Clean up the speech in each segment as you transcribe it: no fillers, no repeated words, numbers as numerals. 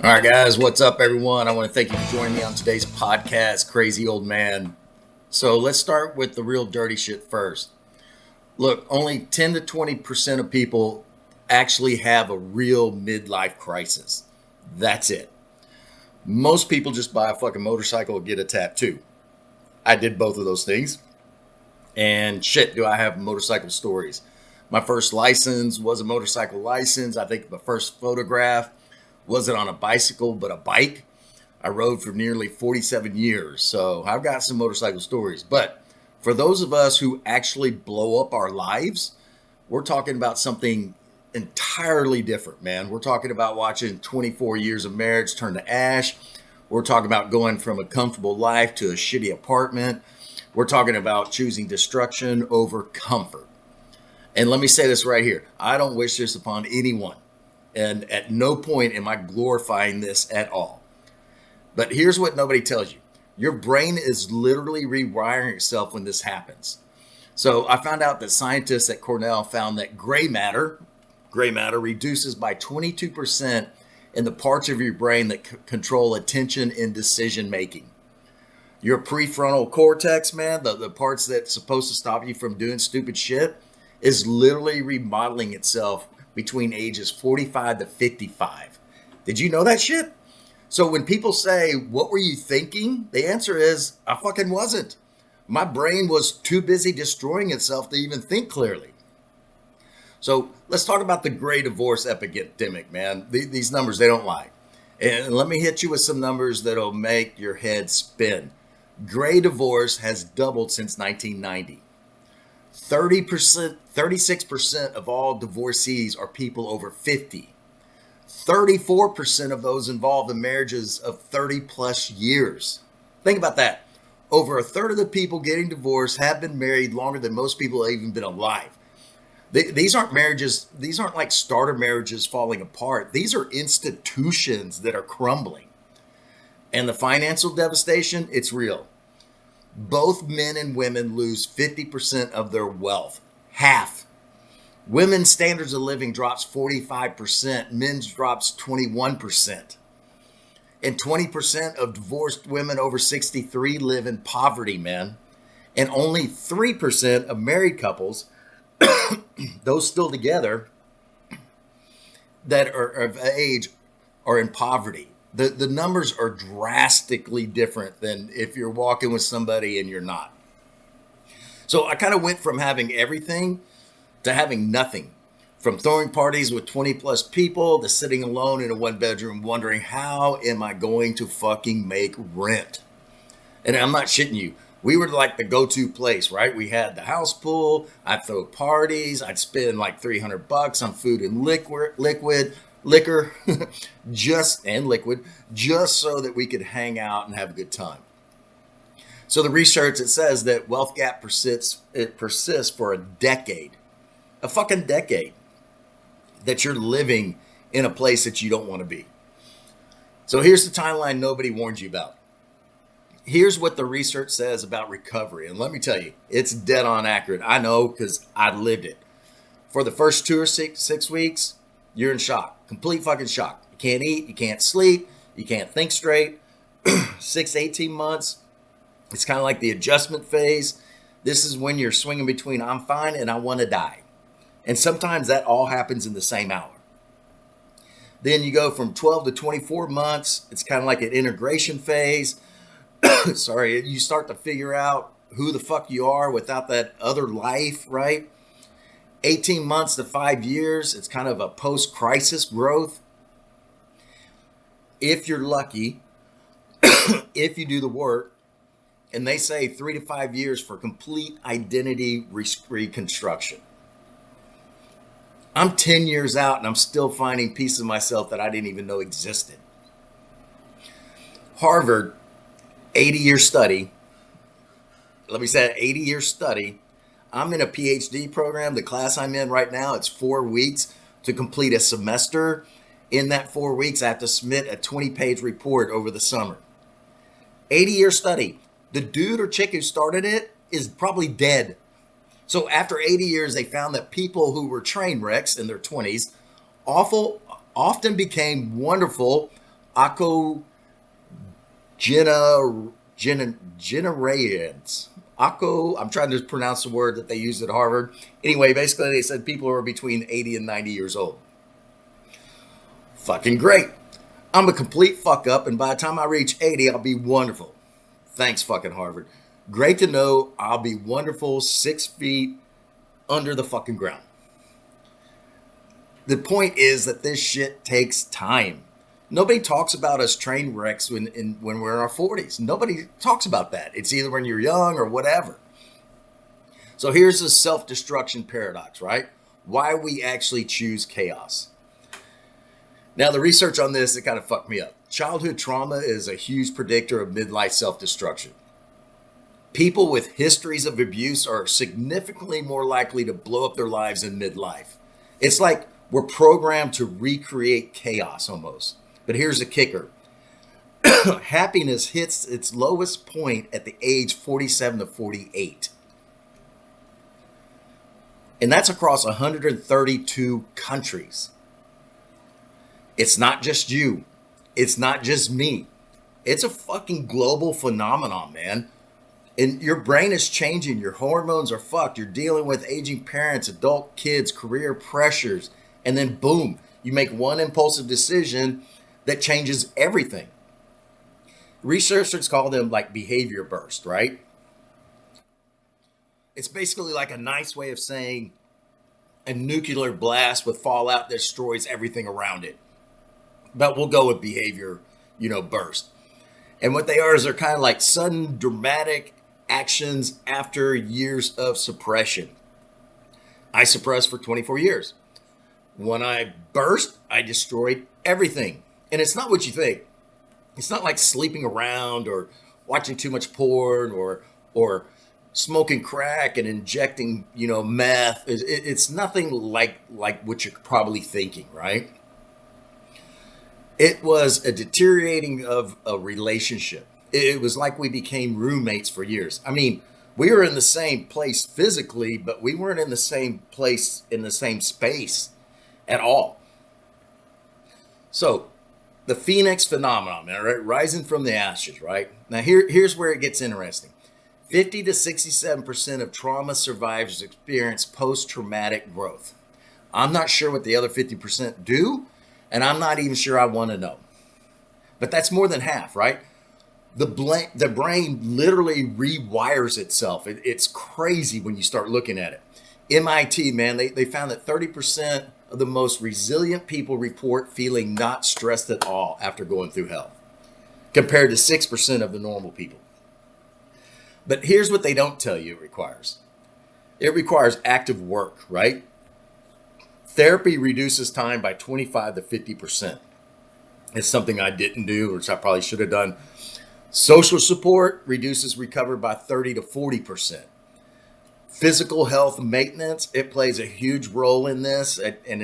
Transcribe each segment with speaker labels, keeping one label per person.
Speaker 1: All right, guys, what's up, everyone? I want to thank you for joining me on today's podcast, Crazy Old Man. So let's start with the real dirty shit first. Look, only 10 to 20% of people actually have a real midlife crisis. That's it. Most people just buy a fucking motorcycle and get a tattoo. I did both of those things. And shit, do I have motorcycle stories. My first license was a motorcycle license. I think my first photograph wasn't on a bicycle, but a bike. I rode for nearly 47 years. So I've got some motorcycle stories. But for those of us who actually blow up our lives, we're talking about something entirely different, man. We're talking about watching 24 years of marriage turn to ash. We're talking about going from a comfortable life to a shitty apartment. We're talking about choosing destruction over comfort. And let me say this right here. I don't wish this upon anyone. And at no point am I glorifying this at all. But here's what nobody tells you. Your brain is literally rewiring itself when this happens. So I found out that scientists at Cornell found that gray matter reduces by 22% in the parts of your brain that control attention and decision making. Your prefrontal cortex, man, the parts that's supposed to stop you from doing stupid shit, is literally remodeling itself between ages 45 to 55. Did you know that shit? So when people say, "What were you thinking?" the answer is, I fucking wasn't. My brain was too busy destroying itself to even think clearly. So let's talk about the gray divorce epidemic, man. These numbers, they don't lie. And let me hit you with some numbers that'll make your head spin. Gray divorce has doubled since 1990. 30%, 36% of all divorcees are people over 50. 34% of those involved in marriages of 30 plus years. Think about that. Over a third of the people getting divorced have been married longer than most people have even been alive. These aren't marriages, these aren't like starter marriages falling apart. These are institutions that are crumbling. And the financial devastation, it's real. Both men and women lose 50% of their wealth. Half. Women's standards of living drops 45%. Men's drops 21%. And 20% of divorced women over 63 live in poverty, man. And only 3% of married couples, those still together, that are of age, are in poverty. The numbers are drastically different than if you're walking with somebody and you're not. So I kind of went from having everything to having nothing. From throwing parties with 20 plus people to sitting alone in a one bedroom wondering, how am I going to fucking make rent? And I'm not shitting you. We were like the go-to place, right? We had the house pool. I'd throw parties. I'd spend like $300 on food and liquor, just so that we could hang out and have a good time. So the research, it says that wealth gap persists for a decade, a fucking decade, that you're living in a place that you don't want to be. So here's the timeline nobody warned you about. Here's what the research says about recovery. And let me tell you, it's dead on accurate. I know because I lived it. For the first 2 or 6 weeks, you're in shock, complete fucking shock. You can't eat, you can't sleep, you can't think straight. 6 to 18 months, it's kind of like the adjustment phase. This is when you're swinging between I'm fine and I want to die. And sometimes that all happens in the same hour. Then you go from 12 to 24 months. It's kind of like an integration phase. Sorry, you start to figure out who the fuck you are without that other life, right? 18 months to 5 years, it's kind of a post-crisis growth. If you're lucky, if you do the work, and they say 3 to 5 years for complete identity reconstruction. I'm 10 years out and I'm still finding pieces of myself that I didn't even know existed. Harvard, 80-year study. Let me say 80-year study. I'm in a PhD program. The class I'm in right now, it's 4 weeks to complete a semester. In that 4 weeks, I have to submit a 20-page report over the summer. 80-year study. The dude or chick who started it is probably dead. So after 80 years, they found that people who were train wrecks in their 20s often became wonderful Generations. I'm trying to pronounce the word that they use at Harvard. Anyway, basically they said people are between 80 and 90 years old. Fucking great. I'm a complete fuck up, and by the time I reach 80, I'll be wonderful. Thanks, fucking Harvard. Great to know I'll be wonderful 6 feet under the fucking ground. The point is that this shit takes time. Nobody talks about us train wrecks when we're in our 40s. Nobody talks about that. It's either when you're young or whatever. So here's the self-destruction paradox, right? Why we actually choose chaos. Now, the research on this, it kind of fucked me up. Childhood trauma is a huge predictor of midlife self-destruction. People with histories of abuse are significantly more likely to blow up their lives in midlife. It's like we're programmed to recreate chaos almost. But here's the kicker. Happiness hits its lowest point at the age 47 to 48. And that's across 132 countries. It's not just you. It's not just me. It's a fucking global phenomenon, man. And your brain is changing. Your hormones are fucked. You're dealing with aging parents, adult kids, career pressures. And then boom, you make one impulsive decision that changes everything. Researchers call them like behavior burst, right? It's basically like a nice way of saying a nuclear blast with fallout that destroys everything around it. But we'll go with behavior, burst. And what they are is they're kind of like sudden dramatic actions after years of suppression. I suppressed for 24 years. When I burst, I destroyed everything. And it's not what you think. It's not like sleeping around or watching too much porn or smoking crack and injecting, meth. It's nothing like what you're probably thinking, right? It was a deteriorating of a relationship. It was like we became roommates for years. I mean, we were in the same place physically, but we weren't in the same place, in the same space at all. So, the Phoenix phenomenon, man, right? Rising from the ashes, right? Now, here's where it gets interesting. 50 to 67% of trauma survivors experience post-traumatic growth. I'm not sure what the other 50% do, and I'm not even sure I want to know. But that's more than half, right? The brain literally rewires itself. It's crazy when you start looking at it. MIT, man, they found that 30% of the most resilient people report feeling not stressed at all after going through hell, compared to 6% of the normal people. But here's what they don't tell you it requires. It requires active work, right? Therapy reduces time by 25 to 50%. It's something I didn't do, which I probably should have done. Social support reduces recovery by 30 to 40%. Physical health maintenance, it plays a huge role in this, and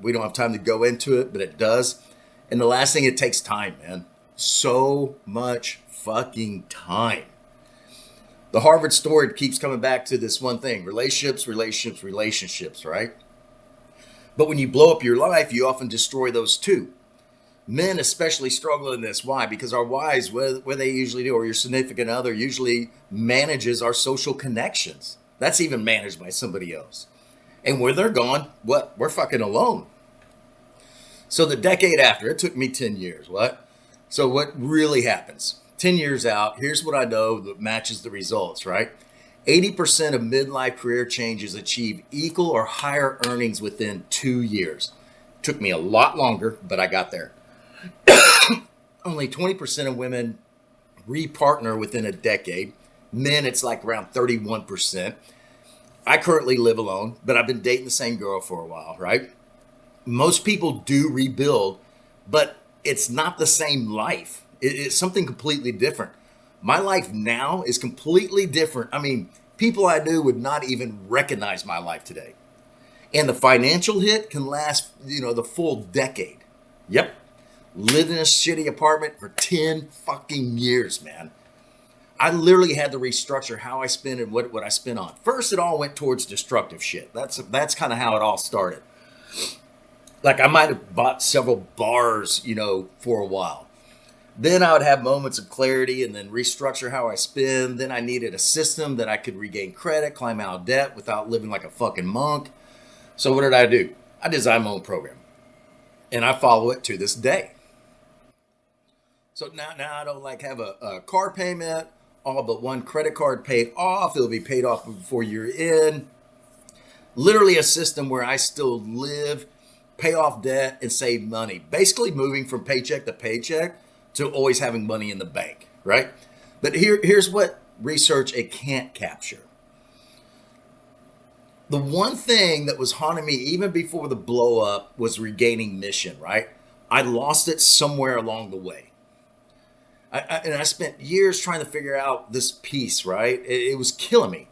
Speaker 1: we don't have time to go into it, but it does. And the last thing, it takes time, man. So much fucking time. The Harvard story keeps coming back to this one thing: relationships, right? But when you blow up your life, you often destroy those too. Men especially struggle in this. Why? Because our wives, what they usually do, or your significant other, usually manages our social connections. That's even managed by somebody else. And when they're gone, what? We're fucking alone. So the decade after, it took me 10 years. What? So what really happens? 10 years out, here's what I know that matches the results, right? 80% of midlife career changes achieve equal or higher earnings within 2 years. Took me a lot longer, but I got there. Only 20% of women repartner within a decade. Men, it's like around 31%. I currently live alone, but I've been dating the same girl for a while, right? Most people do rebuild, but it's not the same life. It's something completely different. My life now is completely different. I mean, people I knew would not even recognize my life today. And the financial hit can last, the full decade. Yep. Lived in a shitty apartment for 10 fucking years, man. I literally had to restructure how I spend and what I spent on. First, it all went towards destructive shit. That's kind of how it all started. Like I might have bought several bars, for a while. Then I would have moments of clarity and then restructure how I spend. Then I needed a system that I could regain credit, climb out of debt without living like a fucking monk. So what did I do? I designed my own program and I follow it to this day. So now I don't like have a car payment, all but one credit card paid off. It'll be paid off before you're in. Literally a system where I still live, pay off debt, and save money. Basically moving from paycheck to paycheck to always having money in the bank, right? But here's what research it can't capture. The one thing that was haunting me even before the blow up was regaining mission, right? I lost it somewhere along the way. I spent years trying to figure out this piece, right? It was killing me.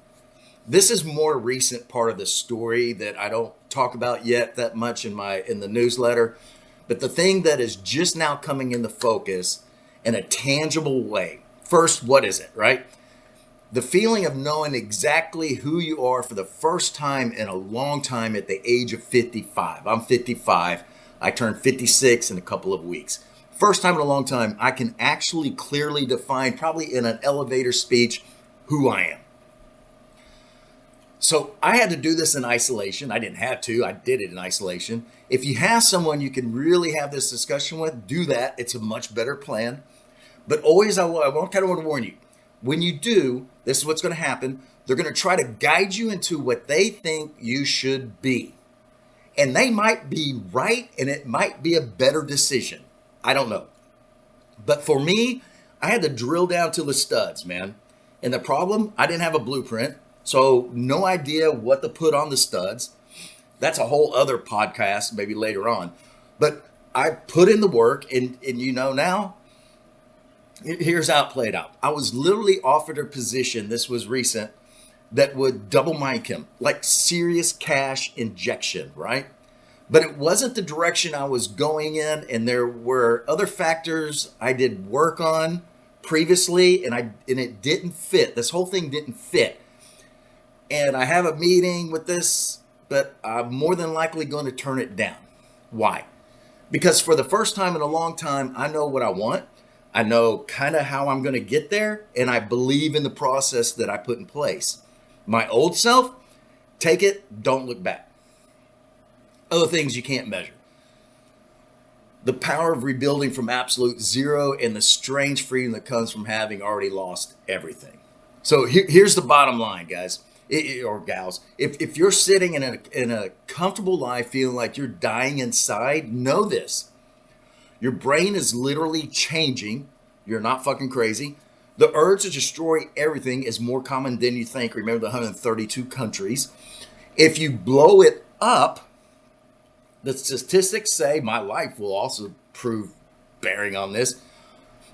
Speaker 1: This is more recent part of the story that I don't talk about yet that much in the newsletter. But the thing that is just now coming into focus in a tangible way. First, what is it, right? The feeling of knowing exactly who you are for the first time in a long time at the age of 55. I'm 55. I turn 56 in a couple of weeks. First time in a long time, I can actually clearly define, probably in an elevator speech, who I am. So I had to do this in isolation. I didn't have to. I did it in isolation. If you have someone you can really have this discussion with, do that. It's a much better plan. But always, I kind of want to warn you. When you do, this is what's going to happen. They're going to try to guide you into what they think you should be. And they might be right, and it might be a better decision. I don't know. But for me, I had to drill down to the studs, man. And the problem, I didn't have a blueprint. So no idea what to put on the studs. That's a whole other podcast, maybe later on. But I put in the work, and you know now, here's how it played out. I was literally offered a position, this was recent, that would double my income, like serious cash injection, right? But it wasn't the direction I was going in, and there were other factors I did work on previously, and it didn't fit. This whole thing didn't fit. And I have a meeting with this, but I'm more than likely going to turn it down. Why? Because for the first time in a long time, I know what I want. I know kind of how I'm going to get there, and I believe in the process that I put in place. My old self, take it, don't look back. Other things you can't measure. The power of rebuilding from absolute zero and the strange freedom that comes from having already lost everything. So here's the bottom line, guys. Or gals, if you're sitting in a comfortable life feeling like you're dying inside, know this. Your brain is literally changing. You're not fucking crazy. The urge to destroy everything is more common than you think. Remember the 132 countries. If you blow it up, the statistics say, my life will also prove bearing on this,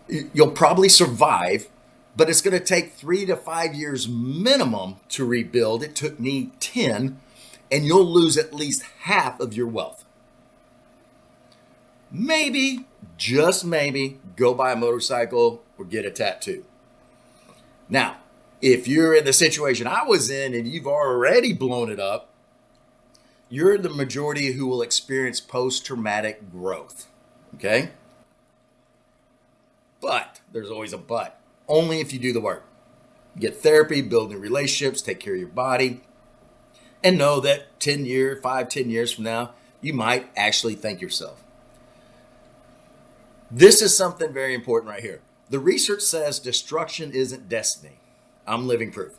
Speaker 1: you'll probably survive. But it's going to take 3 to 5 years minimum to rebuild. It took me 10, and you'll lose at least half of your wealth. Maybe, just maybe, go buy a motorcycle or get a tattoo. Now, if you're in the situation I was in and you've already blown it up, you're the majority who will experience post-traumatic growth. Okay? But, there's always a but. Only if you do the work. Get therapy, build new relationships, take care of your body, and know that 10 years from now, you might actually thank yourself. This is something very important right here. The research says destruction isn't destiny. I'm living proof.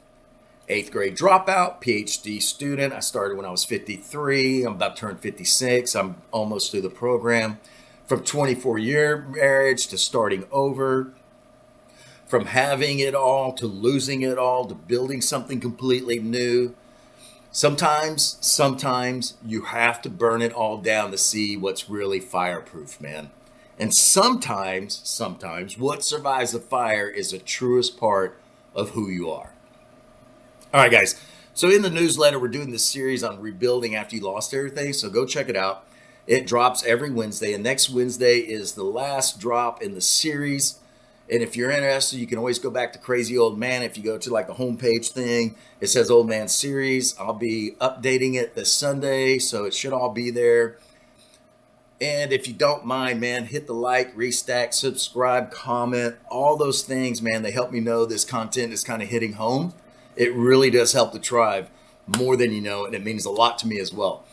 Speaker 1: 8th grade dropout, PhD student. I started when I was 53. I'm about to turn 56. I'm almost through the program. From 24-year marriage to starting over. From having it all to losing it all to building something completely new. Sometimes you have to burn it all down to see what's really fireproof, man. And sometimes what survives the fire is the truest part of who you are. All right, guys. So in the newsletter, we're doing this series on rebuilding after you lost everything. So go check it out. It drops every Wednesday. And next Wednesday is the last drop in the series. And if you're interested, you can always go back to Crazy Old Man. If you go to like the homepage thing, it says Old Man Series. I'll be updating it this Sunday, so it should all be there. And if you don't mind, man, hit the like, restack, subscribe, comment, all those things, man. They help me know this content is kind of hitting home. It really does help the tribe more than you know, and it means a lot to me as well.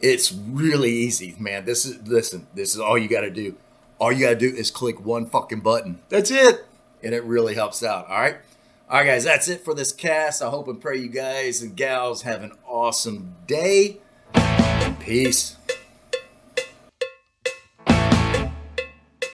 Speaker 1: It's really easy, man. This is all you got to do. All you got to do is click one fucking button. That's it. And it really helps out. All right. All right, guys, that's it for this cast. I hope and pray you guys and gals have an awesome day. Peace.